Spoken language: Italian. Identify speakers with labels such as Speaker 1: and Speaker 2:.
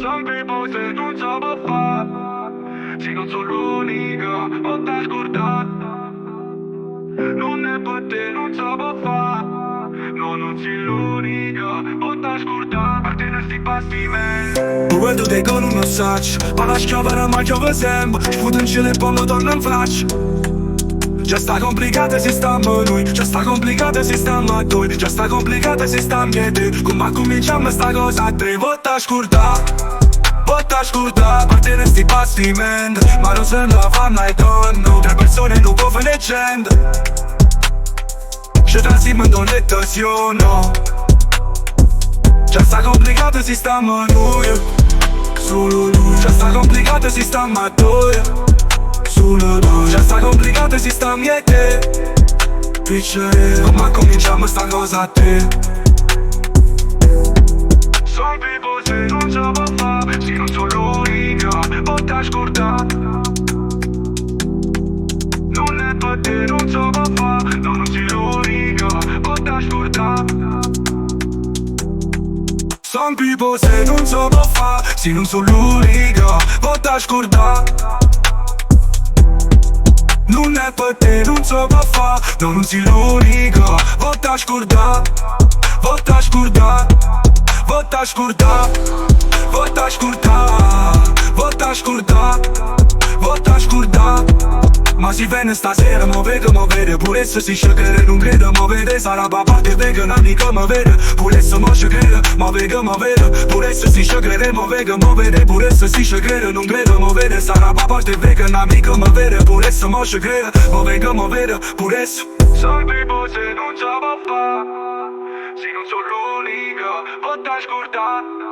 Speaker 1: Some people se non ce la può fare, sì non sono l'unica, ho da scordare. Non è per te, non ce la può fare, no, non sei l'unica, ho da scordare. A te ne sti bastimenti.
Speaker 2: Momentul de că nu saci Para schiavare mai che vă semb Sput în cele până mă torn în flash Già sta complicata se stiamo noi Già sta complicata se stiamo a due Già sta complicata se stiamo e te Come cominciamo sta cosa a tre Vota scurta Parte sti bastimenti Ma non se la fanno ai donno Tre persone nu può fare leggenda Și transimând o letăsiune Già sta complicata se stiamo noi Solo noi Già sta complicata se stiamo a due Solo noi Già sta complicata se stiamo e te Piccere Come cominciamo sta cosa a te
Speaker 1: Some people se non ce la può fare, sì non sono l'unica, ho da scordare. Non è per te, non ce la può fare, no, non sei l'unica, ho da scordare.
Speaker 2: Some people say non se può fa Sì non sono l'unica Ho da scordare Non è per te non se può fa No non sei l'unica Ho da scordare Ho da scordare Ho da scordare Ho da scordare Ho da scordare Ho da scordare Ma si venne stasera, mă vede Pure să si șăcăre, nu credă, mă vede Sara baba te vegă, n-adică mă vede Pure să mă șăcăre, mă vede Pure să si șăcăre, mă vede Pure să si șăcăre, nu credă, mă vede Sara baba te vegă, n-adică mă vede Pure să mă șăcăre, mă vede Pure să
Speaker 1: Some people se non ce la può fare, sì non sono l'unica, ho da scordare.